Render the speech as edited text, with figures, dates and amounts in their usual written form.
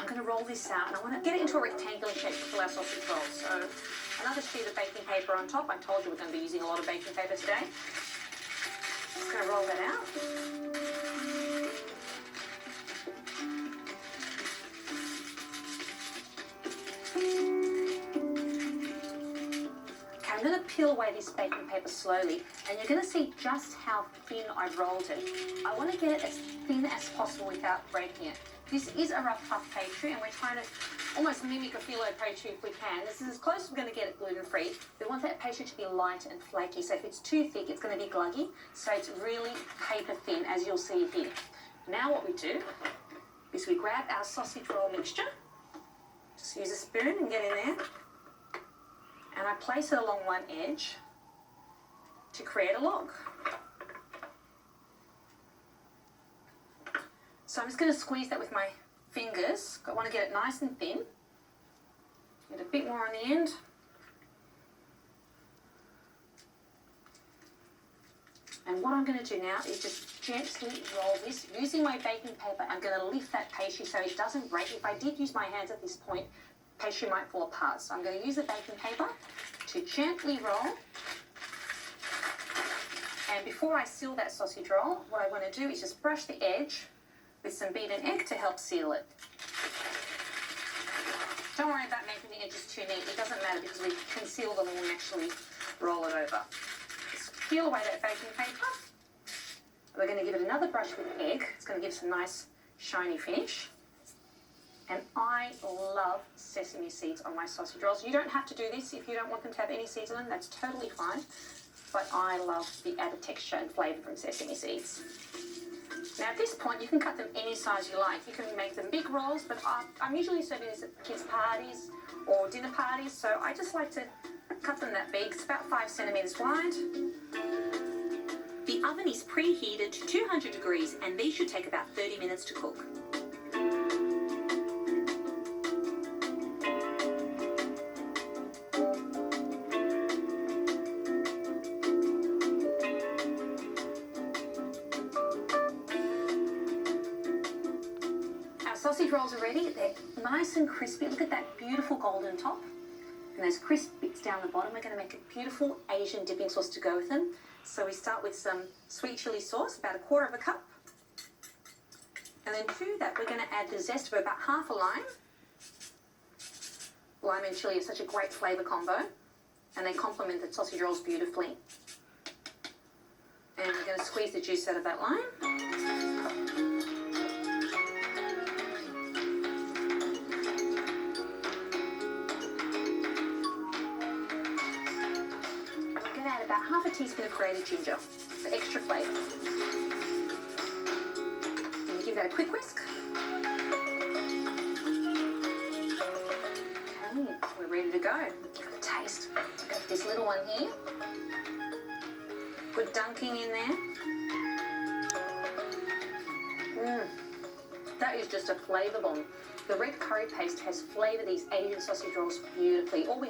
I'm going to roll this out and I want to get it into a rectangular shape to fill our sausage rolls. So another sheet of baking paper on top. I told you we're going to be using a lot of baking paper today. Just going to roll that out. I'm going to peel away this baking paper slowly and you're going to see just how thin I've rolled it. I want to get it as thin as possible without breaking it. This is a rough puff pastry and we're trying to almost mimic a phyllo pastry if we can. This is as close as we're going to get it gluten-free. We want that pastry to be light and flaky, so if it's too thick it's going to be gluggy, so it's really paper thin as you'll see here. Now what we do is we grab our sausage roll mixture, just use a spoon and get in there, and I place it along one edge to create a log. So I'm just going to squeeze that with my fingers. I want to get it nice and thin. Get a bit more on the end. And what I'm going to do now is just gently roll this. Using my baking paper, I'm going to lift that pastry so it doesn't break. If I did use my hands at this point, pastry might fall apart. So I'm going to use the baking paper to gently roll. And before I seal that sausage roll, what I want to do is just brush the edge with some beaten egg to help seal it. Don't worry about making the edges too neat. It doesn't matter because we can seal them when we actually roll it over. Just peel away that baking paper. We're going to give it another brush with egg. It's going to give us a nice shiny finish. And I love sesame seeds on my sausage rolls. You don't have to do this if you don't want them to have any seeds on them. That's totally fine. But I love the added texture and flavour from sesame seeds. Now at this point you can cut them any size you like. You can make them big rolls, but I'm usually serving this at kids' parties or dinner parties, so I just like to cut them that big. It's about 5 centimetres wide. The oven is preheated to 200 degrees and these should take about 30 minutes to cook. Sausage rolls are ready. They're nice and crispy. Look at that beautiful golden top and those crisp bits down the bottom. We're going to make a beautiful Asian dipping sauce to go with them. So we start with some sweet chili sauce, about 1/4 cup. And then to that we're going to add the zest of about half a lime. Lime and chili is such a great flavour combo and they complement the sausage rolls beautifully. And we're going to squeeze the juice out of that lime. About half a teaspoon of grated ginger for extra flavour. And you give that a quick whisk. Okay, we're ready to go. Give it a taste. Got this little one here. Good dunking in there. That is just a flavour bomb. The red curry paste has flavoured these Asian sausage rolls beautifully. All we have